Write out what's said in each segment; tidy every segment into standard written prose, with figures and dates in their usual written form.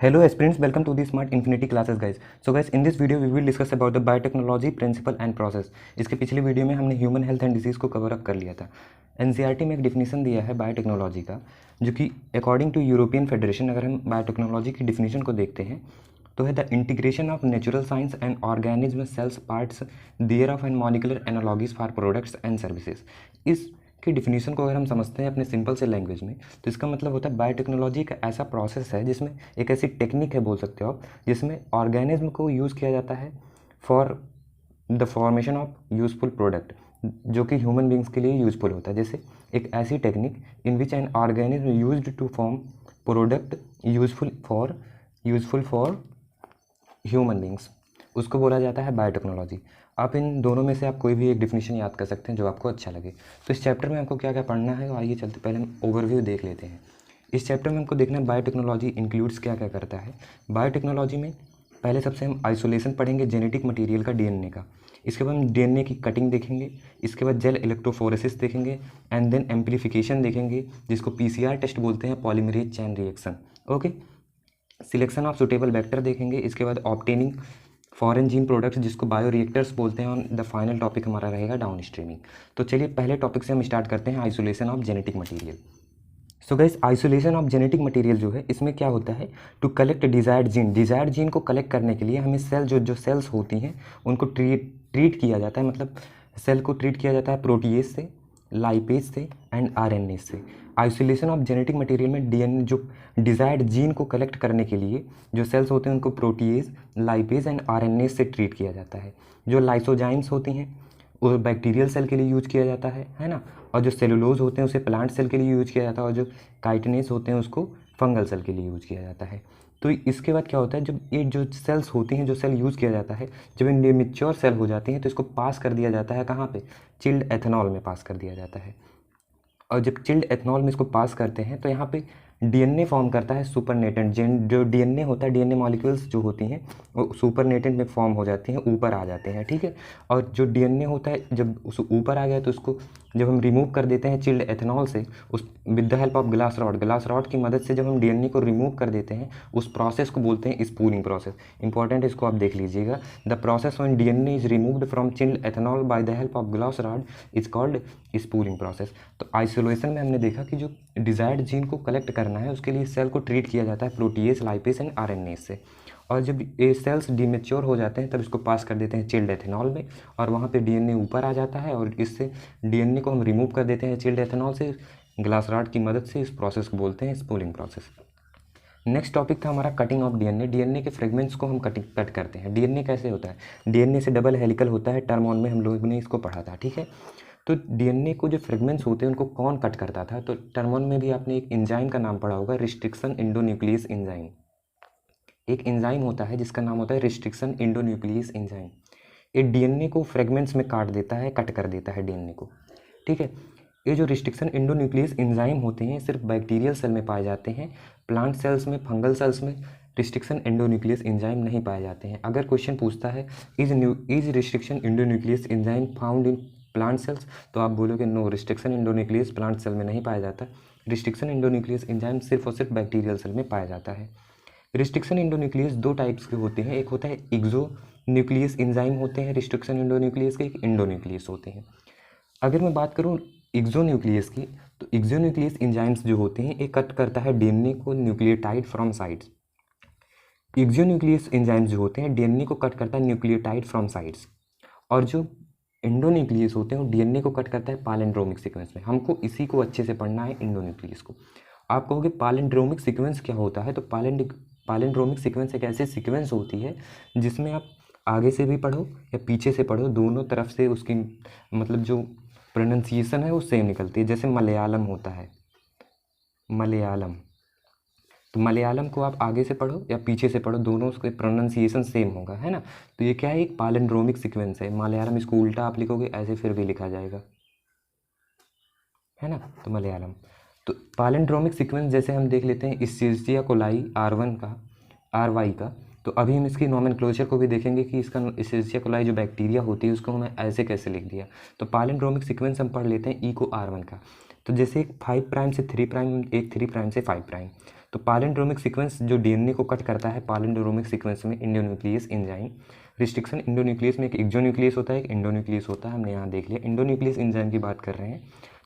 Hello aspirants, welcome to the Smart Infinity classes guys. So guys, in this video we will discuss about the biotechnology principle and process. इसके पिछले video में हमने human health and disease को cover up कर लिया था। NCERT में एक डिफिनीशन दिया है बायोटेक्नोलॉजी का, जो कि अकॉर्डिंग टू यूरोपियन फेडरेशन, अगर हम बायोटेक्नोलॉजी की डिफिनीशन को देखते हैं तो है the integration of natural science and organism cells parts there of and molecular analogies for products and services. इस की डिफिनीशन को अगर हम समझते हैं अपने सिंपल से लैंग्वेज में, तो इसका मतलब होता है बायोटेक्नोलॉजी एक ऐसा प्रोसेस है जिसमें एक ऐसी टेक्निक है, बोल सकते हो आप, जिसमें ऑर्गेनिज्म को यूज़ किया जाता है for the formation of useful product, जो कि ह्यूमन बींग्स के लिए यूज़फुल होता है। जैसे एक ऐसी technique in which an organism used to form product useful for human beings, उसको बोला जाता है बायोटेक्नोलॉजी। आप इन दोनों में से आप कोई भी एक डिफिनीशन याद कर सकते हैं जो आपको अच्छा लगे। तो इस चैप्टर में हमको क्या क्या पढ़ना है, आइए चलते पहले हम ओवरव्यू देख लेते हैं। इस चैप्टर में हमको देखना है बायोटेक्नोलॉजी इंक्लूड्स क्या क्या करता है। बायोटेक्नोलॉजी में पहले सबसे हम आइसोलेशन पढ़ेंगे जेनेटिक मटेरियल का, डीएनए का। इसके बाद हम डीएनए की कटिंग देखेंगे, इसके बाद जेल इलेक्ट्रोफोरेसिस देखेंगे, एंड देन एम्प्लीफिकेशन देखेंगे, जिसको पीसीआर टेस्ट बोलते हैं, polymerase chain reaction. Okay, selection of suitable vector देखेंगे, इसके बाद ऑब्टेनिंग फॉरेन जीन प्रोडक्ट्स, जिसको बायो रिएक्टर्स बोलते हैं, और द फाइनल टॉपिक हमारा रहेगा डाउन स्ट्रीमिंग। तो चलिए पहले टॉपिक से हम स्टार्ट करते हैं, isolation of genetic material. So guys, isolation of genetic material जो है, इसमें क्या होता है, टू कलेक्ट डिजायर्ड जीन को कलेक्ट करने के लिए हमें सेल जो सेल्स होती हैं उनको ट्रीट किया जाता है। मतलब सेल को ट्रीट किया जाता है प्रोटीएज से, लाइपेज से एंड आरएनए से। आइसोलेशन ऑफ जेनेटिक मटेरियल में डीएनए जो डिजायर्ड जीन को कलेक्ट करने के लिए जो सेल्स होते हैं उनको प्रोटीएज, लाइपेज एंड आरएनए से ट्रीट किया जाता है। जो लाइसोजाइम्स होती हैं वो बैक्टीरियल सेल के लिए यूज किया जाता है ना, और जो सेलुलोज होते हैं उसे प्लांट सेल के लिए यूज किया जाता है, और जो काइटिनेस होते हैं उसको फंगल सेल के लिए यूज किया जाता है। तो इसके बाद क्या होता है, जब ये जो सेल्स होती हैं, जो सेल यूज़ किया जाता है, जब ये मेच्योर सेल हो जाती हैं तो इसको पास कर दिया जाता है कहाँ पे, चिल्ड एथेनॉल में पास कर दिया जाता है। और जब चिल्ड एथेनॉल में इसको पास करते हैं तो यहाँ पे डीएनए फॉर्म करता है सुपरनेटेंट। जो डीएनए होता है, डीएनए मॉलिक्यूल्स जो होती हैं वो सुपरनेटेंट में फॉर्म हो जाती हैं, ऊपर आ जाते हैं, ठीक है। और जो डीएनए होता है जब उस ऊपर आ गया तो उसको जब हम रिमूव कर देते हैं चिल्ड एथेनॉल से, उस with the help of glass rod की मदद से जब हम डीएनए को रिमूव कर देते हैं, उस प्रोसेस को बोलते हैं स्पूलिंग प्रोसेस। इंपॉर्टेंट, इसको आप देख लीजिएगा। The process when DNA is removed from chilled ethanol by the help of glass rod is called spooling process. तो आइसोलेशन में हमने देखा कि जो डिजायर्ड जीन को कलेक्ट करना है उसके लिए सेल को ट्रीट किया जाता है प्रोटीएज, लाइपेज एंड आरएनए से। और जब ये सेल्स डीमेच्योर हो जाते हैं तब इसको पास कर देते हैं चिल्ड एथेनॉल में, और वहाँ पे डीएनए ऊपर आ जाता है, और इससे डीएनए को हम रिमूव कर देते हैं चिल्ड एथेनॉल से ग्लास रॉड की मदद से। इस प्रोसेस को बोलते हैं स्पूलिंग प्रोसेस। नेक्स्ट टॉपिक था हमारा कटिंग ऑफ डीएनए। डीएनए के फ्रेगमेंट्स को हम कट करते हैं। डीएनए कैसे होता है, डीएनए से डबल हेलिकल होता है, टर्म 1 में हम लोगों ने इसको पढ़ा था, ठीक है। तो डीएनए को जो फ्रेगमेंट्स होते हैं उनको कौन कट करता था, तो टर्म 1 में भी आपने एक एंजाइम का नाम पढ़ा होगा, रिस्ट्रिक्शन एंडोन्यूक्लियस एंजाइम। एक एंजाइम होता है जिसका नाम होता है रिस्ट्रिक्शन एंडोन्यूक्लियस एंजाइम। ये डीएनए को फ्रेगमेंट्स में काट देता है, कट कर देता है डीएनए को, ठीक है। ये जो रिस्ट्रिक्शन एंडोन्यूक्लियस एंजाइम होते हैं सिर्फ बैक्टीरियल सेल में पाए जाते हैं। प्लांट सेल्स में, फंगल सेल्स में रिस्ट्रिक्शन एंडोन्यूक्लियस एंजाइम नहीं पाए जाते हैं। अगर क्वेश्चन पूछता है is restriction endonuclease enzyme found in plant cells, तो आप बोलोगे no, restriction endonuclease plant cell में नहीं पाया जाता। रिस्ट्रिक्शन एंडोन्यूक्लियस एंजाइम सिर्फ और सिर्फ बैक्टीरियल सेल में पाया जाता है। रिस्ट्रिक्शन एंडोन्यूक्लियस दो टाइप्स के होते हैं, एक होता है एक्सो न्यूक्लियस एंजाइम होते हैं रिस्ट्रिक्शन एंडोन्यूक्लियस के, एक एंडोन्यूक्लियस होते हैं। अगर मैं बात करूँ एक्सोन्यूक्लियस की, तो एक्सोन्यूक्लियस एंजाइम्स जो होते हैं एक कट करता है डीएनए को nucleotide from sides. Exonuclease enzymes जो होते हैं डीएनए को कट करता है न्यूक्लियोटाइड फ्रॉम साइड्स, और जो एंडोन्यूक्लियस होते हैं वो डीएनए को कट करता है पैलिंड्रोमिक सीक्वेंस में। हमको इसी को अच्छे से पढ़ना है, एंडोन्यूक्लियस को। आप कहोगे पैलिंड्रोमिक सीक्वेंस क्या होता है, तो पैलिंड्रोमिक सीक्वेंस एक ऐसी सीक्वेंस होती है जिसमें आप आगे से भी पढ़ो या पीछे से पढ़ो, दोनों तरफ से उसकी मतलब जो प्रोनाउंसिएशन है वो सेम निकलती है। जैसे मलयालम होता है, मलयालम, तो मलयालम को आप आगे से पढ़ो या पीछे से पढ़ो, दोनों उसके प्रोनाउंसिएशन सेम होगा, है ना। तो ये क्या है, एक पैलिंड्रोमिक सीक्वेंस है। मलयालम इसको उल्टा आप लिखोगे ऐसे फिर भी लिखा जाएगा, है ना। तो मलयालम, तो पैलिंड्रोमिक सीक्वेंस जैसे हम देख लेते हैं इस्चेरिचिया कोलाई R1 का, RY का। तो अभी हम इसकी नॉमेनक्लेचर को भी देखेंगे कि इसका इस्चेरिचिया कोलाई जो बैक्टीरिया होती है उसको हमें ऐसे कैसे लिख दिया। तो पैलिंड्रोमिक सीक्वेंस हम पढ़ लेते हैं E को R1 का। तो जैसे एक 5 प्राइम से 3 प्राइम, एक 3 प्राइम से 5 प्राइम, तो पैलिंड्रोमिक सीक्वेंस जो डीएनए को कट करता है, पैलिंड्रोमिक सीक्वेंस में एंडोन्यूक्लियस एंजाइम। रिस्ट्रिक्शन एंडोन्यूक्लियस में एक एक्सोन्यूक्लियस होता है, एक एंडोन्यूक्लियस होता है, हमने यहाँ देख लिया। एंडोन्यूक्लियस एंजाइम की बात कर रहे हैं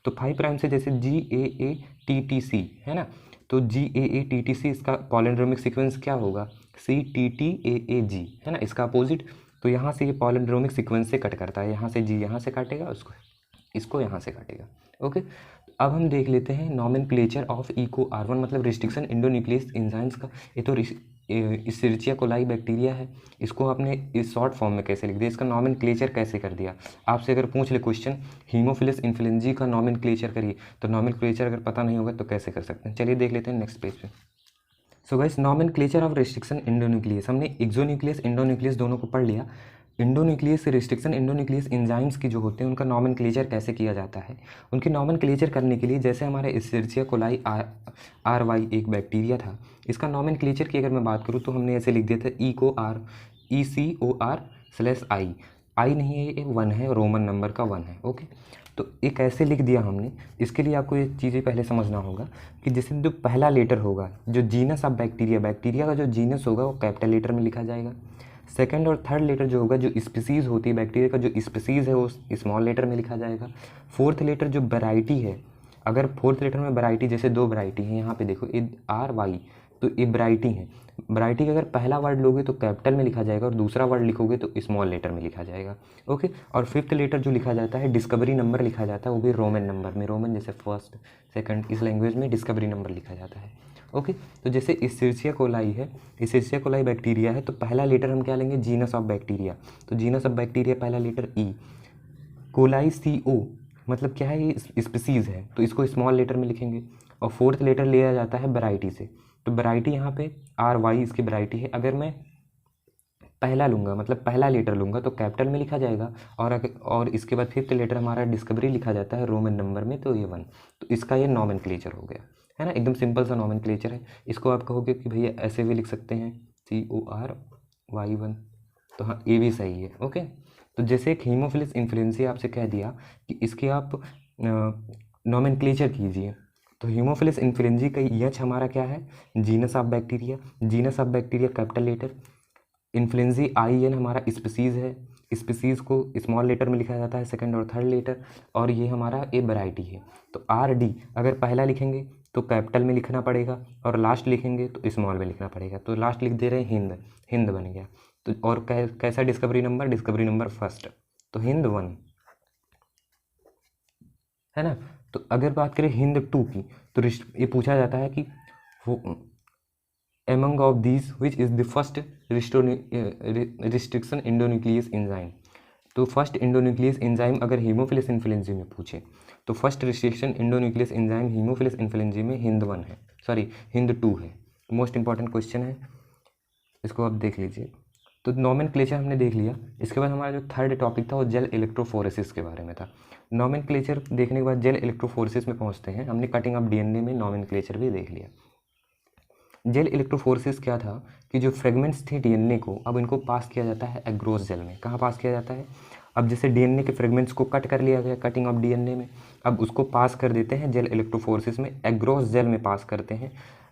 तो 5 प्राइम से जैसे GAATTC है ना, तो GAATTC इसका पैलिंड्रोमिक सीक्वेंस क्या होगा, CTTAAG है ना, इसका अपोजिट। तो यहाँ से ये पैलिंड्रोमिक सीक्वेंस से कट करता है, यहाँ से G यहाँ से काटेगा, इसको यहाँ से काटेगा। ओके, अब हम देख लेते हैं नॉमेनक्लेचर ऑफ EcoR1 मतलब रिस्ट्रिक्शन एंडोन्यूक्लियस एंजाइम्स का। ये तो इशरिचिया कोलाई बैक्टीरिया है, इसको आपने इस शॉर्ट फॉर्म में कैसे लिख दिया, इसका नॉमेनक्लेचर कैसे कर दिया। आपसे अगर पूछ ले क्वेश्चन हीमोफिलस इन्फ्लुएंजा का नॉमेनक्लेचर करिए, तो नॉमेनक्लेचर अगर पता नहीं होगा तो कैसे कर सकते हैं, चलिए देख लेते हैं नेक्स्ट पेज पे। So guys, nomenclature of restriction endonuclease, हमने एक्सोन्यूक्लियस एंडोन्यूक्लियस दोनों को पढ़ लिया। एंडोन्यूक्लियस रिस्ट्रिक्शन एंडोन्यूक्लियस एंजाइम्स की जो होते हैं उनका नॉमेनक्लेचर कैसे किया जाता है। उनके नॉमेनक्लेचर करने के लिए जैसे हमारे इशरिचिया कोलाई RY एक बैक्टीरिया था, इसका नॉमेनक्लेचर की अगर मैं बात करूँ तो हमने ऐसे लिख दिया था ECOR/I। आई नहीं है, ये 1 है, रोमन नंबर का 1 है। ओके, तो एक ऐसे लिख दिया हमने। इसके लिए आपको ये चीज़ें पहले समझना होगा कि जैसे जो पहला लेटर होगा, जो जीनस ऑफ बैक्टीरिया का जो जीनस होगा वो कैपिटल लेटर में लिखा जाएगा। सेकंड और थर्ड लेटर जो होगा, जो स्पीसीज़ होती है बैक्टीरिया का, जो स्पीसीज़ है वो स्मॉल लेटर में लिखा जाएगा। फोर्थ लेटर जो वैरायटी है, अगर फोर्थ लेटर में वैरायटी, जैसे 2 वैरायटी है यहाँ पे देखो, RY, तो ये वैरायटी है। वैरायटी का अगर पहला वर्ड लोगे तो कैपिटल में लिखा जाएगा और दूसरा वर्ड लिखोगे तो स्मॉल लेटर में लिखा जाएगा। ओके, और फिफ्थ लेटर जो लिखा जाता है, डिस्कवरी नंबर लिखा जाता है, वो भी रोमन नंबर में, रोमन जैसे फर्स्ट सेकंड, इस लैंग्वेज में डिस्कवरी नंबर लिखा जाता है। ओके, तो जैसे इशरिचिया कोलाई है, इशरिचिया कोलाई बैक्टीरिया है, तो पहला लेटर हम क्या लेंगे, जीनस ऑफ बैक्टीरिया, तो जीनस ऑफ बैक्टीरिया पहला लेटर E। कोलाई CO मतलब क्या है, ये स्पीसीज़ है, तो इसको स्मॉल लेटर में लिखेंगे। और फोर्थ लेटर लिया जाता है वैरायटी से, तो वैरायटी यहाँ पे RY इसकी वैरायटी है। अगर मैं पहला लूँगा मतलब पहला लेटर लूँगा तो कैपिटल में लिखा जाएगा, और इसके बाद फिफ्थ लेटर हमारा डिस्कवरी लिखा जाता है रोमन नंबर में, तो ये 1। तो इसका ये नॉमेनक्लेचर हो गया, है ना, एकदम सिंपल सा नॉमेनक्लेचर है। इसको आप कहोगे कि भैया ऐसे भी लिख सकते हैं, CORY1, तो हाँ ये भी सही है। ओके, तो जैसे एक हीमोफिलस इन्फ्लुएंजा आपसे कह दिया कि इसके आप नॉमेनक्लेचर कीजिए, तो हीमोफिलस इन्फ्लुएंजा का यच हमारा क्या है, genus of bacteria, genus of bacteria capital letter, influenza IN हमारा स्पीसीज़ है, स्पीसीज़ को स्मॉल लेटर में लिखा जाता है, सेकंड और थर्ड लेटर, और ये हमारा ए वैरायटी है। तो RD अगर पहला लिखेंगे तो कैपिटल में लिखना पड़ेगा, और लास्ट लिखेंगे तो स्मॉल में लिखना पड़ेगा। तो लास्ट लिख दे रहे हैं हिंद, हिंद बन गया। तो और कैसा डिस्कवरी नंबर फर्स्ट, तो हिंद 1, है ना। तो अगर बात करें हिंद 2 की, तो ये पूछा जाता है कि among of these which is the first restriction endonuclease enzyme। तो फर्स्ट एंडोन्यूक्लियस एंजाइम अगर हीमोफिलस इन्फ्लुएंजा में पूछे तो first restriction endonuclease enzyme Haemophilus influenza में हिंद 1 है, सॉरी हिंद 2 है। मोस्ट इंपॉर्टेंट क्वेश्चन है, इसको आप देख लीजिए। तो नॉमेनक्लेचर हमने देख लिया। इसके बाद हमारा जो थर्ड टॉपिक था वो जेल इलेक्ट्रोफोरेसिस के बारे में था। नॉमेनक्लेचर देखने के बाद जेल इलेक्ट्रोफोरेसिस में पहुंचते हैं। हमने कटिंग ऑफ DNA में नॉमेनक्लेचर भी देख लिया। जेल इलेक्ट्रोफोरेसिस क्या था कि जो फ्रेगमेंट्स थे DNA को, अब इनको पास किया जाता है एग्रोस जेल में। कहाँ पास किया जाता है, अब जैसे DNA के फ्रेगमेंट्स को कट कर लिया गया कटिंग ऑफ DNA में, अब उसको पास कर देते हैं जेल इलेक्ट्रोफोरेसिस में, एग्रोस जेल में पास करते हैं,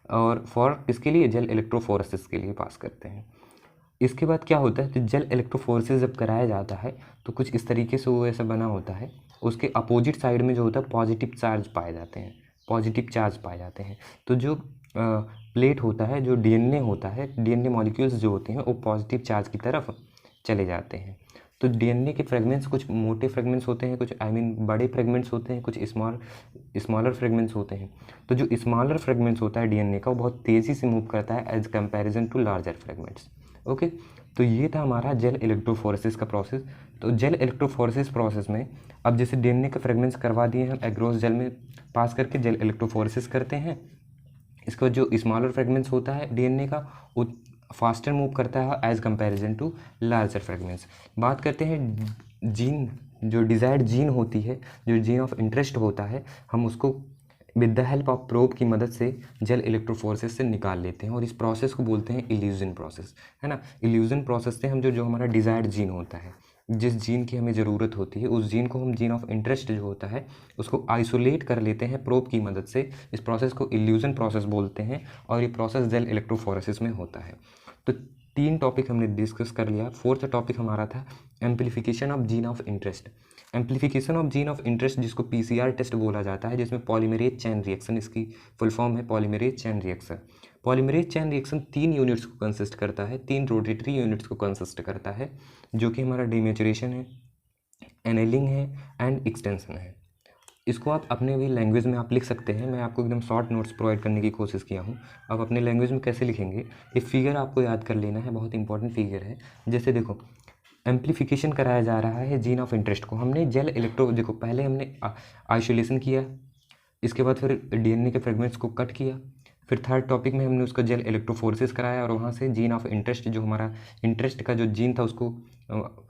और फॉर इसके लिए जेल इलेक्ट्रोफोरेसिस के लिए पास करते हैं। इसके बाद क्या होता है, तो जेल इलेक्ट्रोफोरेसिस जब कराया जाता है तो कुछ इस तरीके से वो ऐसा बना होता है, उसके अपोजिट साइड में जो होता है पॉजिटिव चार्ज पाए जाते हैं, पॉजिटिव चार्ज पाए जाते हैं। तो जो प्लेट होता है, जो DNA होता है, DNA मॉलिक्यूल्स जो होते हैं वो पॉजिटिव चार्ज की तरफ चले जाते हैं। तो DNA के फ्रेगमेंट्स कुछ मोटे फ्रेगमेंट्स होते हैं, कुछ बड़े फ्रेगमेंट्स होते हैं, कुछ स्मॉलर फ्रेगमेंट्स होते हैं। तो जो स्मॉलर फ्रेगमेंट्स होता है DNA का वो बहुत तेज़ी से मूव करता है as comparison to larger fragments. Okay, तो ये था हमारा जेल इलेक्ट्रोफोरेसिस का प्रोसेस। तो जेल इलेक्ट्रोफोरेसिस प्रोसेस में अब जैसे DNA के फ्रेगमेंट्स करवा दिए हम एग्रोस जेल में पास करके जेल इलेक्ट्रोफोरेसिस करते हैं। इसके बाद जो स्मॉलर फ्रेगमेंट्स होता है DNA का वो फास्टर मूव करता है as comparison to larger fragments. बात करते हैं जीन, जो डिज़ायर्ड जीन होती है, जो जीन ऑफ इंटरेस्ट होता है, हम उसको with the help of probe की मदद से जेल इलेक्ट्रोफोरेसिस से निकाल लेते हैं, और इस प्रोसेस को बोलते हैं इल्यूजन प्रोसेस, है ना। इल्यूजन प्रोसेस से हम जो हमारा डिज़ायर्ड जीन होता है जिस जीन की हमें ज़रूरत होती है उस जीन को हम जीन ऑफ इंटरेस्ट जो होता है उसको आइसोलेट कर लेते हैं प्रोब की मदद से। इस प्रोसेस को इल्यूजन प्रोसेस बोलते हैं और ये प्रोसेस जेल इलेक्ट्रोफोरेसिस में होता है। तो 3 टॉपिक हमने डिस्कस कर लिया। 4th टॉपिक हमारा था amplification of gene of interest. Amplification of gene of interest जिसको पीसीआर टेस्ट बोला जाता है, जिसमें पॉलीमरेज चैन रिएक्शन, इसकी फुल फॉर्म है polymerase chain reaction. Polymerase chain reaction 3 units को कंसिस्ट करता है, 3 रोटेटरी यूनिट्स को कंसिस्ट करता है, जो कि हमारा डिनेचुरेशन है, एनेलिंग है एंड एक्सटेंशन है। इसको आप अपने भी लैंग्वेज में आप लिख सकते हैं। मैं आपको एकदम शॉर्ट नोट्स प्रोवाइड करने की कोशिश किया हूँ। आप अपने लैंग्वेज में कैसे लिखेंगे, ये फिगर आपको याद कर लेना है, बहुत इंपॉर्टेंट फिगर है। जैसे देखो, एम्प्लीफिकेशन कराया जा रहा है जीन ऑफ इंटरेस्ट को। हमने जेल इलेक्ट्रो, देखो पहले हमने आइसोलेशन किया, इसके बाद फिर डीएनए के फ्रेगमेंट्स को कट किया, फिर 3rd टॉपिक में हमने उसका जेल इलेक्ट्रोफोरेसिस कराया और वहाँ से जीन ऑफ इंटरेस्ट, जो हमारा इंटरेस्ट का जो जीन था उसको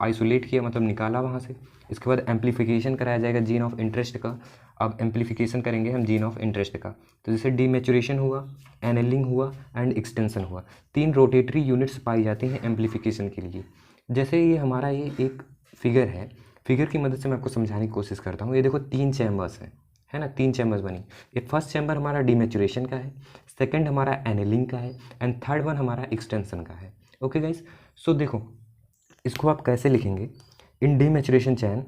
आइसोलेट किया, मतलब निकाला वहाँ से। इसके बाद एम्प्लीफिकेशन कराया जाएगा जीन ऑफ इंटरेस्ट का। अब एम्प्लीफिकेशन करेंगे हम जीन ऑफ इंटरेस्ट का, तो जैसे डीमेचुरेशन हुआ, एनेलिंग हुआ एंड एक्सटेंशन हुआ। 3 रोटेटरी यूनिट्स पाई जाती हैं एम्प्लीफिकेशन के लिए। जैसे ये हमारा ये एक फिगर है, फिगर की मदद से मैं आपको समझाने की कोशिश करता हूँ। ये देखो 3 चैम्बर्स हैं, है ना, 3 चैम्बर्स बनी। ये फर्स्ट चैम्बर हमारा डीमेचुरेशन का है, सेकंड हमारा एनेलिंग का है एंड थर्ड वन हमारा एक्सटेंशन का है। ओके गाइस, सो देखो इसको आप कैसे लिखेंगे। इन डीमेचुरेशन चैन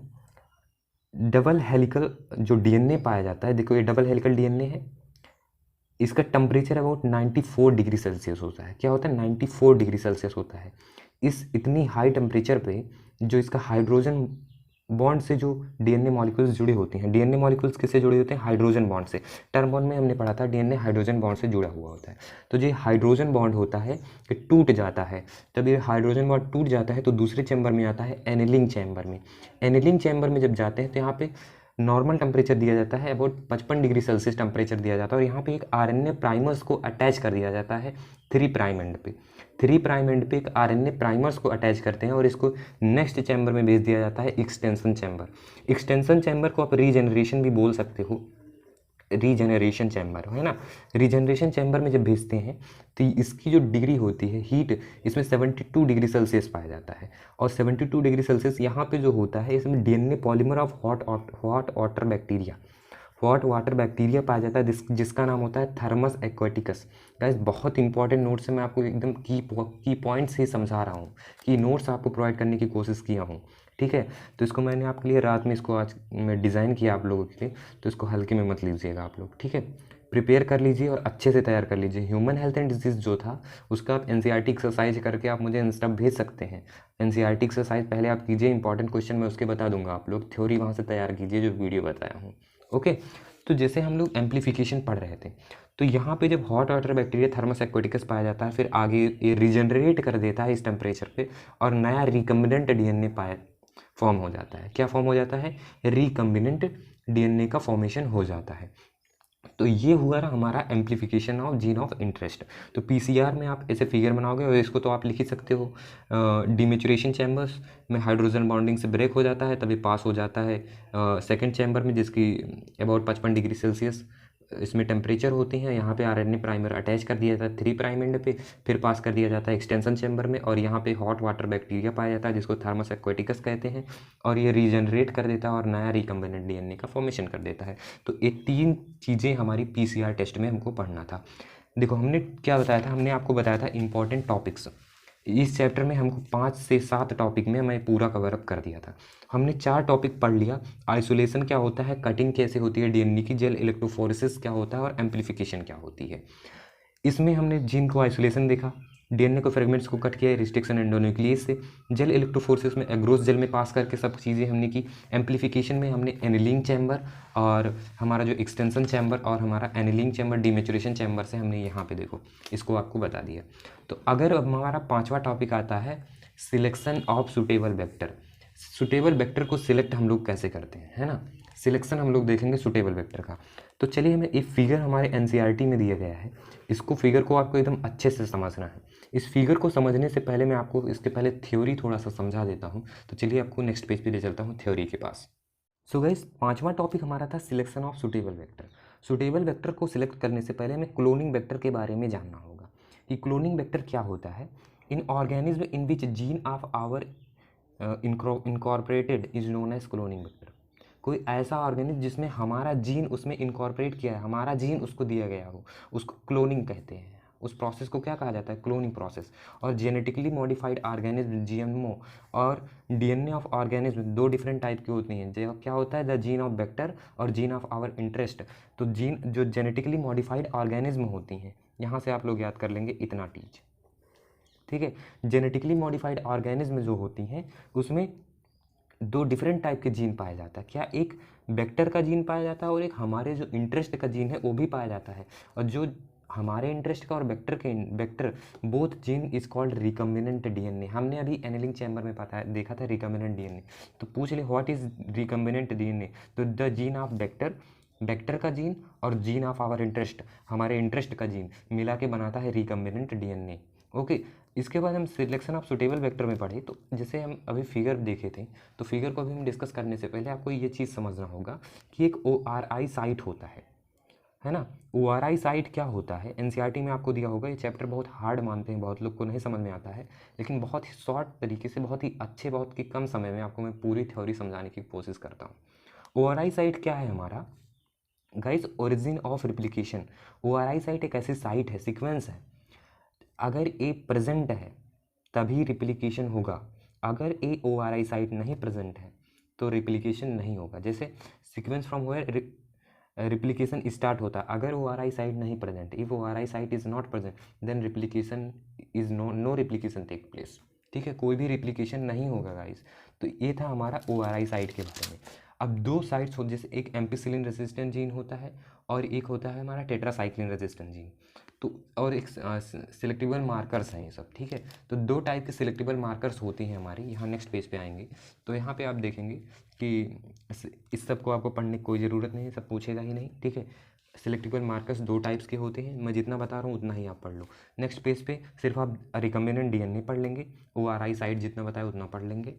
डबल हेलिकल जो डीएनए पाया जाता है, देखो ये डबल हेलिकल डीएनए है, इसका टेम्परेचर अबाउट 94 डिग्री सेल्सियस होता है। क्या होता है, 94 डिग्री सेल्सियस होता है। इस इतनी हाई टेम्परेचर पे जो इसका हाइड्रोजन बॉन्ड से जो डीएनए मॉलिक्यूल्स जुड़े होते हैं, डीएनए मॉलिक्यूल्स किससे जुड़े होते हैं, हाइड्रोजन बॉन्ड से। टर्म बॉन्ड में हमने पढ़ा था डीएनए हाइड्रोजन बॉन्ड से जुड़ा हुआ होता है। तो जो हाइड्रोजन बॉन्ड होता है ये टूट जाता है, जब ये हाइड्रोजन बॉन्ड टूट जाता है तो दूसरे चैम्बर में आता है एनेलिंग चैम्बर में। एनेलिंग चैम्बर में जब जाते हैं तो यहाँ पे नॉर्मल टेम्परेचर दिया जाता है, अबाउट 55 डिग्री सेल्सियस टेम्परेचर दिया जाता है, और यहाँ पे एक आरएनए प्राइमर्स को अटैच कर दिया जाता है 3 प्राइम एंड पे। 3 प्राइम एंड पे एक आरएनए प्राइमर्स को अटैच करते हैं और इसको नेक्स्ट चैम्बर में भेज दिया जाता है एक्सटेंशन चैम्बर। एक्सटेंशन चैम्बर को आप रीजनरेशन भी बोल सकते हो, रीजनरेशन चैम्बर, है ना। रीजनरेशन चैम्बर में जब भेजते हैं तो इसकी जो डिग्री होती है हीट, इसमें 72 डिग्री सेल्सियस पाया जाता है। और 72 डिग्री सेल्सियस यहाँ पे जो होता है, इसमें DNA polymer of hot water bacteria, hot water bacteria पाया जाता है, जिसका नाम होता है थर्मस एक्वाटिकस। गाइस बहुत इंपॉर्टेंट नोट्स है, मैं आपको एकदम की पॉइंट्स ही समझा रहा हूँ, कि नोट्स आपको प्रोवाइड करने की कोशिश किया हूँ, ठीक है। तो इसको मैंने आपके लिए रात में इसको आज मैं डिज़ाइन किया आप लोगों के लिए, तो इसको हल्के में मत लीजिएगा आप लोग, ठीक है। प्रिपेयर कर लीजिए और अच्छे से तैयार कर लीजिए। ह्यूमन हेल्थ एंड डिजीज़ जो था उसका आप एनसीईआरटी एक्सरसाइज करके आप मुझे इंस्टा भेज सकते हैं। एनसीईआरटी एक्सरसाइज पहले आप कीजिए, इंपॉर्टेंट क्वेश्चन मैं उसके बता दूंगा, आप लोग थ्योरी वहाँ से तैयार कीजिए जो वीडियो बताया हूँ, ओके। तो जैसे हम लोग एम्प्लीफिकेशन पढ़ रहे थे, तो यहाँ पे जब hot water bacteria thermos aquaticus पाया जाता है, फिर आगे ये रीजनरेट कर देता है इस टेम्परेचर पे और नया रिकम्बिनेंट डीएनए पाया फॉर्म हो जाता है। क्या फॉर्म हो जाता है, रिकम्बिनेंट डीएनए का फॉर्मेशन हो जाता है। तो ये हुआ ना हमारा amplification of gene of interest. तो पीसीआर में आप ऐसे फिगर बनाओगे और इसको तो आप लिख ही सकते हो, डिमेचुरेशन चैम्बर्स में हाइड्रोजन बॉन्डिंग से ब्रेक हो जाता है, तभी पास हो जाता है सेकंड चैम्बर में, जिसकी अबाउट 55 डिग्री सेल्सियस इसमें टेम्परेचर होते हैं। यहाँ पे आरएनए प्राइमर अटैच कर दिया जाता है 3 प्राइम एंड पे, फिर पास कर दिया जाता है एक्सटेंशन चैम्बर में, और यहाँ पे हॉट वाटर बैक्टीरिया पाया जाता है जिसको थर्मस एक्वाटिकस कहते हैं, और ये रीजनरेट कर देता है और नया रिकम्बिनेंट डीएनए का फॉर्मेशन कर देता है। तो ये 3 चीज़ें हमारी पीसीआर टेस्ट में हमको पढ़ना था। देखो हमने क्या बताया था, हमने आपको बताया था इंपॉर्टेंट टॉपिक्स। इस चैप्टर में हमको 5 से 7 टॉपिक में मैं पूरा कवर अप कर दिया था। हमने 4 टॉपिक पढ़ लिया, आइसोलेशन क्या होता है, कटिंग कैसे होती है डीएनए की, जेल इलेक्ट्रोफोरेसिस क्या होता है और एम्प्लीफिकेशन क्या होती है। इसमें हमने जीन को आइसोलेशन देखा, डीएनए को फ्रेगमेंट्स को कट किया रिस्ट्रिक्शन एंडोन्यूक्लियस से, जेल इलेक्ट्रोफोरेसिस में एग्रोस जेल में पास करके सब चीज़ें हमने की। एम्प्लीफिकेशन में हमने एनिलिंग चैम्बर और हमारा जो एक्सटेंशन चैम्बर और हमारा एनिलिंग चैम्बर डिमेचुरेशन चैम्बर से हमने यहाँ पे देखो इसको आपको बता दिया। तो अगर अब हमारा 5वां टॉपिक आता है selection of suitable vector. Suitable vector को सिलेक्ट हम लोग कैसे करते हैं, है ना, सिलेक्शन हम लोग देखेंगे सुटेबल वेक्टर का। तो चलिए हमें एक फिगर हमारे एनसीईआरटी में दिया गया है, इसको फिगर को आपको एकदम अच्छे से समझना है। इस फिगर को समझने से पहले मैं आपको इसके पहले थ्योरी थोड़ा सा समझा देता हूँ। तो चलिए आपको नेक्स्ट पेज पे ले चलता हूँ थ्योरी के पास। सो गाइस 5वां टॉपिक हमारा था selection of suitable vector. Suitable vector को सिलेक्ट करने से पहले हमें क्लोनिंग वेक्टर के बारे में जानना होगा कि क्लोनिंग वेक्टर क्या होता है। In organism in which gene of our incorporated is known as cloning vector. कोई ऐसा ऑर्गेनिज्म जिसमें हमारा जीन उसमें इनकॉर्पोरेट किया है, हमारा जीन उसको दिया गया हो, उसको क्लोनिंग कहते हैं। उस प्रोसेस को क्या कहा जाता है? Cloning process. और जेनेटिकली मॉडिफाइड ऑर्गेनिज्म जीएमओ और डीएनए ऑफ ऑर्गेनिज्म दो डिफरेंट टाइप की होती हैं। जो क्या होता है? द जीन ऑफ वेक्टर और जीन ऑफ आवर इंटरेस्ट। तो जीन जो जेनेटिकली मॉडिफाइड ऑर्गेनिज्म होती हैं, यहाँ से आप लोग याद कर लेंगे इतना चीज, ठीक है। जेनेटिकली मॉडिफाइड ऑर्गेनिज्म जो होती हैं उसमें दो डिफरेंट टाइप के जीन पाया जाता है। क्या? एक वेक्टर का जीन पाया जाता है और एक हमारे जो इंटरेस्ट का जीन है वो भी पाया जाता है। और जो हमारे इंटरेस्ट का और vector both gene is called recombinant DNA. हमने अभी एनेलिंग चैम्बर में देखा था रिकम्बिनेंट डीएनए। तो पूछ ले व्हाट इज रिकम्बिनेंट डीएनए? तो द जीन ऑफ वेक्टर का जीन और जीन ऑफ आवर इंटरेस्ट, हमारे इंटरेस्ट का जीन मिला के बनाता है रिकम्बिनेंट डीएनए। ओके। इसके बाद हम सिलेक्शन ऑफ सुटेबल वेक्टर में पढ़े। तो जैसे हम अभी फिगर देखे थे, तो फिगर को भी हम डिस्कस करने से पहले आपको ये चीज़ समझना होगा कि एक ORI साइट होता है ना। ORI साइट क्या होता है? NCERT में आपको दिया होगा। ये चैप्टर बहुत हार्ड मानते हैं, बहुत लोग को नहीं समझ में आता है, लेकिन बहुत ही शॉर्ट तरीके से, बहुत ही अच्छे, बहुत ही कम समय में आपको मैं पूरी थ्योरी समझाने की कोशिश करता हूँ। ORI साइट क्या है हमारा guys? Origin of replication. ORI site एक ऐसी साइट है, सीक्वेंस है। अगर ए प्रेजेंट है तभी रिप्लिकेशन होगा। अगर ए ORI साइट नहीं प्रेजेंट है तो रिप्लिकेशन नहीं होगा। जैसे sequence from where replication start होता है। अगर ORI साइट नहीं present, if ORI site is not present then replication is no replication take place, ठीक है। कोई भी रिप्लिकेशन नहीं होगा गाइस। तो ये था हमारा ORI साइट के बारे में। अब दो साइट्स हो, जैसे एक एम्पिसिलिन रेजिस्टेंट जीन होता है और एक होता है हमारा टेट्रासाइक्लिन रेजिस्टेंट जीन। तो और एक सिलेक्टिबल मार्कर्स हैं ये सब, ठीक है। तो दो टाइप के सिलेक्टिबल मार्कर्स होती हैं हमारी। यहाँ नेक्स्ट पेज पे आएंगे तो यहाँ पे आप देखेंगे कि इस सब को आपको पढ़ने की कोई ज़रूरत नहीं है, सब पूछेगा ही नहीं, ठीक है। सिलेक्टिबल मार्कर्स दो टाइप्स के होते हैं। मैं जितना बता रहा हूँ उतना ही आप पढ़ लो। नेक्स्ट पेज पे सिर्फ आप रिकम्बिनेंट डीएनए पढ़ लेंगे, ORI साइट जितना बताया उतना पढ़ लेंगे।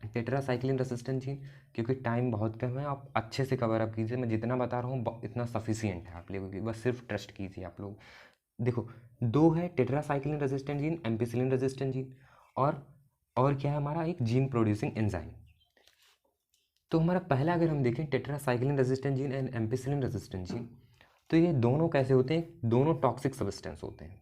टेट्रासाइक्लिन रेसिस्टेंट जीन, क्योंकि टाइम बहुत कम है, आप अच्छे से कवर अप कीजिए। मैं जितना बता रहा हूँ इतना सफिशियंट है आप लोगों की, बस सिर्फ ट्रस्ट कीजिए आप लोग। देखो, दो है tetracycline resistant gene, ampicillin resistant gene, और क्या है हमारा एक जीन प्रोड्यूसिंग एंजाइम। तो हमारा पहला अगर हम देखें tetracycline resistant gene and ampicillin resistant gene, तो ये दोनों कैसे होते हैं? दोनों टॉक्सिक सब्सटेंस होते हैं।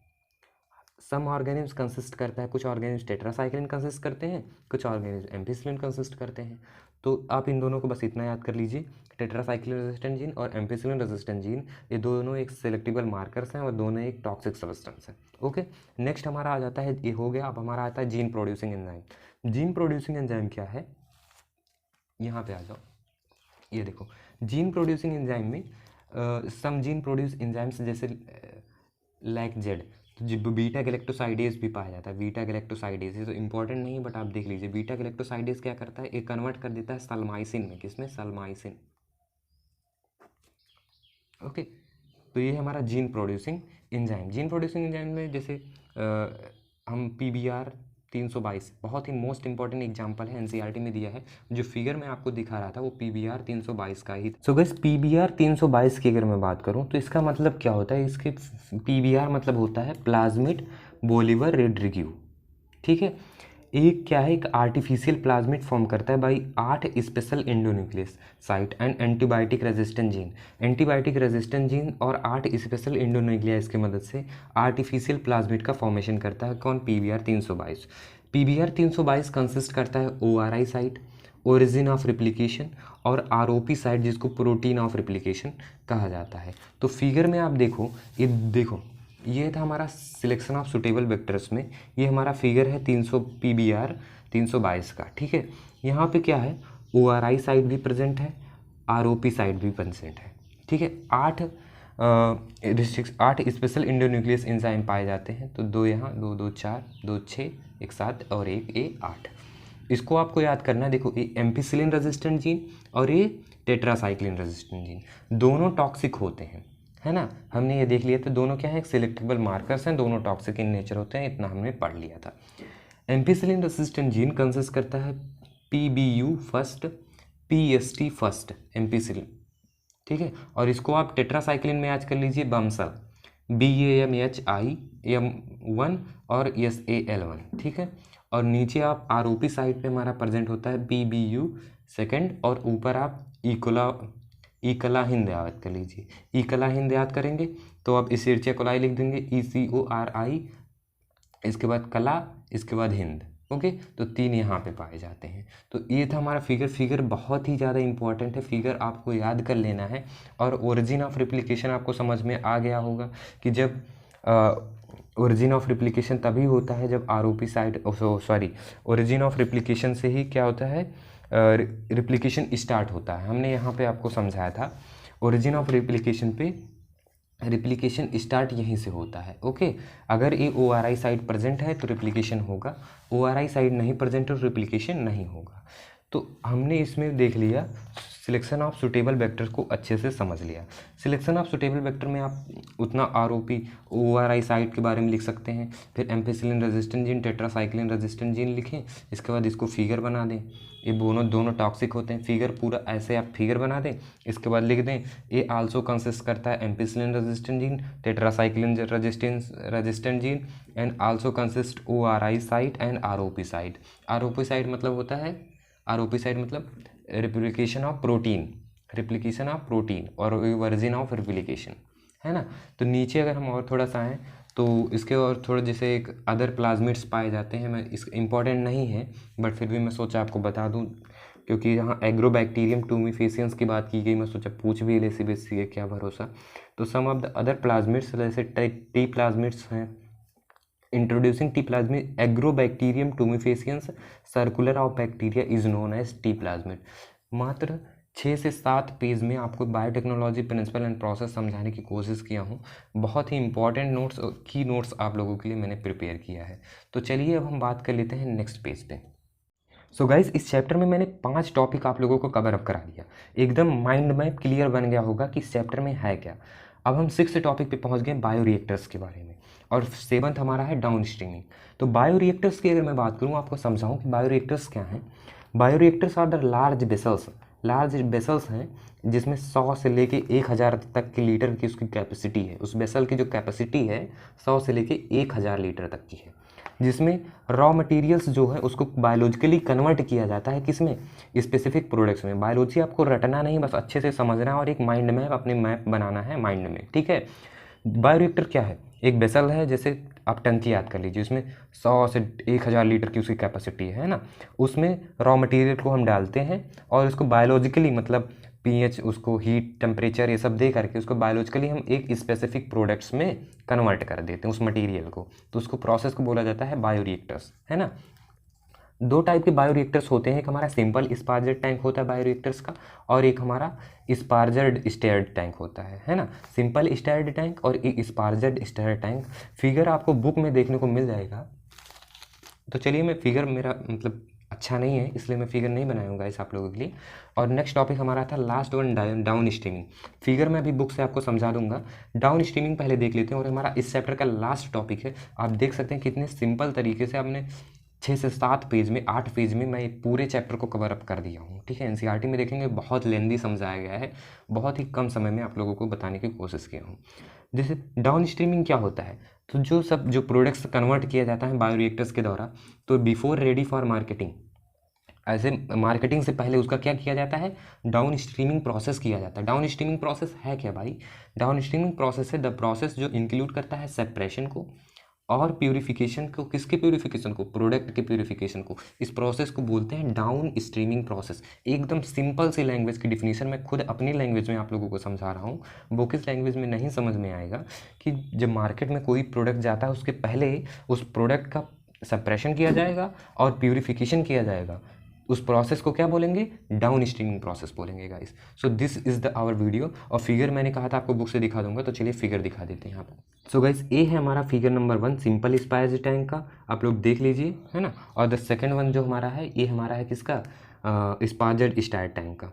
सम ऑर्गेनिम्स कंसिस्ट करता है, कुछ ऑर्गेनिम्स टेट्रासाइक्लिन कंसिस्ट करते हैं, कुछ ऑर्गेनिम्स एम्पिसिलिन कंसिस्ट करते हैं। तो आप इन दोनों को बस इतना याद कर लीजिए, टेट्रासाइक्लिन रेजिस्टेंट जीन और एम्पिसिलिन रेजिस्टेंट जीन, ये दोनों एक सेलेक्टिबल मार्कर्स हैं और दोनों एक टॉक्सिक सब्सटेंस हैं। ओके। नेक्स्ट हमारा आ जाता है, ये हो गया। अब हमारा आता है gene producing enzyme. Gene producing enzyme क्या है? यहाँ पे आ जाओ, ये देखो। जीन प्रोड्यूसिंग एंजाइम में सम जीन प्रोड्यूस एंजाइम्स जैसे लाइक जेड, तो बीटा गैलेक्टोसाइडेज भी पाया जाता है। बीटा गैलेक्टोसाइडेज ये तो इंपॉर्टेंट नहीं है, बट आप देख लीजिए। बीटा गैलेक्टोसाइडेज क्या करता है? एक कन्वर्ट कर देता है सल्माइसिन में। किसमें? सल्माइसिन। ओके। तो ये हमारा gene producing enzyme. Gene producing enzyme में जैसे हम PBR 322 बहुत ही मोस्ट इंपॉर्टेंट एग्जांपल है, NCERT में दिया है। जो फिगर मैं आपको दिखा रहा था वो PBR 322 का ही। सो गाइस, PBR 322 की अगर मैं बात करूं तो इसका मतलब क्या होता है? इसके PBR मतलब होता है प्लाज्मिड बोलिवर रेड्रिग्यू, ठीक है। एक क्या है? एक आर्टिफिशियल प्लाज्मिड फॉर्म करता है by 8 special endonuclease site and antibiotic resistant gene. Antibiotic resistant gene और 8 स्पेशल एंडोन्यूक्लियस की मदद से आर्टिफिशियल प्लाज्मिड का फॉर्मेशन करता है। कौन? PBR 322। PBR 322 कंसिस्ट करता है ORI site, origin of replication, और ROP साइट जिसको प्रोटीन ऑफ रिप्लिकेशन कहा जाता है। तो फिगर में आप देखो, ये देखो, ये था हमारा सिलेक्शन ऑफ सुटेबल वेक्टर्स में। ये हमारा फिगर है 300 PBR 322 का, ठीक है। यहाँ पे क्या है? ORI साइट भी प्रेजेंट है, ROP साइट भी प्रेजेंट है, ठीक है। 8 स्पेशल एंडोन्यूक्लियस एंजाइम पाए जाते हैं। तो 2 यहाँ, 2 2 4, 2 6, एक 7 और एक ये 8। इसको आपको याद करना है। देखो, ये एम्पिसिलिन रेजिस्टेंट जीन और ये टेट्रासाइक्लिन रेजिस्टेंट जीन दोनों टॉक्सिक होते हैं, है ना। हमने ये देख लिया था। दोनों क्या है? सिलेक्टेबल मार्कर्स हैं, दोनों टॉक्सिक इन नेचर होते हैं, इतना हमने पढ़ लिया था। एम्पिसिलिन रेसिस्टेंट जीन कंसिस्ट करता है PBU first, PST first, ampicillin, ठीक है। और इसको आप टेट्रासाइक्लिन में याद कर लीजिए बमसल, BAMHIM1 और SAL1, ठीक है। और नीचे आप ROP साइड पे हमारा प्रेजेंट होता है PBU सेकंड, और ऊपर आप इकला हिंद याद कर लीजिए। इकला हिंद याद करेंगे तो आप इसेर्चिया कोलाई लिख देंगे, ECORI, इसके बाद कला, इसके बाद हिंद। ओके, तो 3 यहाँ पे पाए जाते हैं। तो ये था हमारा फिगर बहुत ही ज़्यादा इंपॉर्टेंट है, फिगर आपको याद कर लेना है। और ओरिजिन ऑफ रिप्लिकेशन आपको समझ में आ गया होगा कि जब ओरिजिन ऑफ रिप्लिकेशन तभी होता है जब ROP side, sorry, origin of replication से ही क्या होता है, रिप्लिकेशन स्टार्ट होता है। हमने यहाँ पे आपको समझाया था ओरिजिन ऑफ रिप्लिकेशन पे रिप्लिकेशन स्टार्ट यहीं से होता है। ओके, अगर ये ORI साइड प्रेजेंट है तो रिप्लिकेशन होगा, ORI साइड नहीं प्रेजेंट है तो रिप्लिकेशन नहीं होगा। तो हमने इसमें देख लिया सिलेक्शन ऑफ सुटेबल वेक्टर को अच्छे से समझ लिया। सिलेक्शन ऑफ सुटेबल वेक्टर में आप उतना ROP ORI साइट के बारे में लिख सकते हैं, फिर ampicillin resistant gene, tetracycline resistant gene लिखें, इसके बाद इसको फिगर बना दें। ये दोनों टॉक्सिक होते हैं, फिगर पूरा ऐसे आप फिगर बना दें, इसके बाद लिख दें ये आल्सो कंसिस्ट करता है ampicillin resistant gene, tetracycline resistant gene, and also consist ORI site and ROP site. ROP site मतलब होता है, ROP साइट मतलब रिप्लिकेशन ऑफ प्रोटीन और वर्जिन ऑफ रिप्लिकेशन, है ना। तो नीचे अगर हम और थोड़ा सा आएँ तो इसके और थोड़ा जैसे एक अदर प्लाज्मिड्स पाए जाते हैं, मैं इस इम्पॉर्टेंट नहीं है बट फिर भी मैं सोचा आपको बता दूं, क्योंकि यहाँ एग्रोबैक्टीरियम टूमीफेसियंस की बात की गई, मैं सोचा पूछ भी ले CBSE है, क्या भरोसा। तो some of the other plasmids जैसे टी प्लाज्मिड्स हैं, introducing T plasmid Agrobacterium tumefaciens circular of bacteria is known as T plasmid. मात्र 6 से 7 पेज में आपको बायोटेक्नोलॉजी प्रिंसिपल एंड प्रोसेस समझाने की कोशिश किया हूँ। बहुत ही इंपॉर्टेंट नोट्स, की नोट्स आप लोगों के लिए मैंने प्रिपेयर किया है। तो चलिए अब हम बात कर लेते हैं नेक्स्ट पेज पे। सो गाइज, इस चैप्टर में मैंने 5 टॉपिक आप लोगों को कवर अप करा दिया, एकदम माइंड मैप क्लियर बन गया होगा कि इस चैप्टर में है क्या। अब हम 6th टॉपिक पे पहुंच गए बायोरिएक्टर्स के बारे में, और 7th हमारा है डाउन स्ट्रीमिंग। तो बायोरिएक्टर्स की अगर मैं बात करूँ, आपको समझाऊँ कि बायोरिएक्टर्स क्या हैं। Bioreactors are the large vessels हैं जिसमें 100 से लेके 1000 तक के लीटर की उसकी कैपेसिटी है। उस वेसल की जो कैपेसिटी है 100 से लेके 1000 लीटर तक की है, जिसमें रॉ मटेरियल्स जो है उसको बायोलॉजिकली कन्वर्ट किया जाता है, किसमें, स्पेसिफिक प्रोडक्ट्स में। बायोलॉजी आपको रटना नहीं, बस अच्छे से समझना है और एक माइंड मैप, अपने मैप बनाना है माइंड में, ठीक है। बायोरिएक्टर क्या है, एक वेसल है, जैसे आप टंकी याद कर लीजिए, उसमें 100 से 1000 लीटर की उसकी कैपेसिटी है ना। उसमें रॉ मटेरियल को हम डालते हैं और उसको बायोलॉजिकली, मतलब pH, उसको हीट, टेम्परेचर, ये सब दे करके उसको बायोलॉजिकली हम एक स्पेसिफिक प्रोडक्ट्स में कन्वर्ट कर देते हैं उस मटेरियल को। तो उसको प्रोसेस को बोला जाता है बायोरिएक्टर्स, है ना। 2 टाइप के बायोरिएक्टर्स होते हैं, एक हमारा सिंपल स्पार्जर टैंक होता है बायोरिएक्टर्स का, और एक हमारा स्पार्जर्ड स्टेयर्ड टैंक होता है ना। सिंपल स्टेयर्ड टैंक और एक स्पार्जर्ड स्टेयर्ड टैंक, फिगर आपको बुक में देखने को मिल जाएगा। तो चलिए, मैं फिगर, मेरा मतलब अच्छा नहीं है इसलिए मैं फिगर नहीं बनाऊंगा इस आप लोगों के लिए। और नेक्स्ट टॉपिक हमारा था last one, down streaming. Figure मैं अभी बुक से आपको समझा दूंगा, डाउन स्ट्रीमिंग पहले देख लेते हैं। और हमारा इस चैप्टर का लास्ट टॉपिक है। आप देख सकते हैं कितने सिंपल तरीके से आपने 6 से 7 पेज में, 8 पेज में मैं एक पूरे चैप्टर को कवर अप कर दिया हूँ, ठीक है। NCERT में देखेंगे बहुत लेंदी समझाया गया है, बहुत ही कम समय में आप लोगों को बताने की कोशिश किया हूँ। जैसे डाउन स्ट्रीमिंग क्या होता है, तो जो प्रोडक्ट्स कन्वर्ट किया जाता है बायोरिएक्टर्स के द्वारा, तो बिफोर रेडी फॉर मार्केटिंग, ऐसे मार्केटिंग से पहले उसका क्या किया जाता है, डाउन स्ट्रीमिंग प्रोसेस किया जाता है। डाउन स्ट्रीमिंग प्रोसेस है क्या भाई, डाउन स्ट्रीमिंग प्रोसेस है द प्रोसेस जो इंक्लूड करता है सेपरेशन को और प्यूरिफिकेशन को। किसके प्यूरिफिकेशन को, प्रोडक्ट के प्यूरिफिकेशन को। इस प्रोसेस को बोलते हैं डाउन स्ट्रीमिंग प्रोसेस। एकदम सिंपल सी लैंग्वेज की डिफिनीशन मैं खुद अपनी लैंग्वेज में आप लोगों को समझा रहा हूँ, वो किस लैंग्वेज में नहीं समझ में आएगा कि जब मार्केट में कोई प्रोडक्ट जाता है उसके पहले उस प्रोडक्ट का सेपरेशन किया जाएगा और प्यूरिफिकेशन किया जाएगा। उस प्रोसेस को क्या बोलेंगे, डाउन स्ट्रीमिंग प्रोसेस बोलेंगे guys. So this is the our video. और फिगर मैंने कहा था आपको बुक से दिखा दूंगा, तो चलिए फिगर दिखा देते हैं आपको। सो गाइस, ये है हमारा figure number 1 simple spice tank का, आप लोग देख लीजिए, है ना। और द सेकंड वन जो हमारा है, ये हमारा है किसका, स्पार्जर्ड स्टायर टैंक का।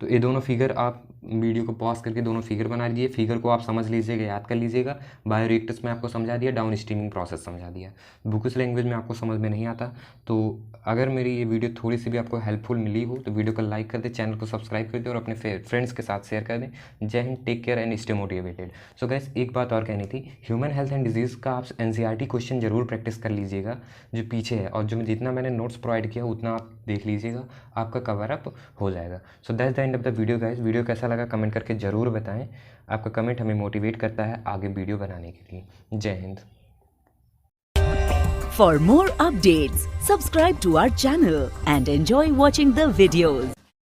तो ये दोनों फिगर आप वीडियो को पॉज करके दोनों फिगर बना लीजिए, फिगर को आप समझ लीजिएगा, याद कर लीजिएगा। बायोरिएक्टर्स में आपको समझा दिया, डाउन स्ट्रीमिंग प्रोसेस समझा दिया। बुकिश लैंग्वेज में आपको समझ में नहीं आता, तो अगर मेरी ये वीडियो थोड़ी सी भी आपको हेल्पफुल मिली हो तो वीडियो को लाइक कर दें, चैनल को सब्सक्राइब कर दें और अपने फ्रेंड्स के साथ शेयर कर दें। जय हिंद, take care and stay motivated. So guys, एक बात और कहनी थी, ह्यूमन हेल्थ एंड डिजीज़ का आप एनसीईआरटी क्वेश्चन जरूर प्रैक्टिस कर लीजिएगा जो पीछे है, और जो जितना मैंने नोट्स प्रोवाइड किया उतना आप देख लीजिएगा, आपका कवर अप हो जाएगा। So that's the end of the video guys. Video कैसा लगा कमेंट करके ज़रूर बताएं। आपका कमेंट हमें मोटिवेट करता है आगे वीडियो बनाने के लिए। जय Hind. For more updates, subscribe to our channel and enjoy watching the videos.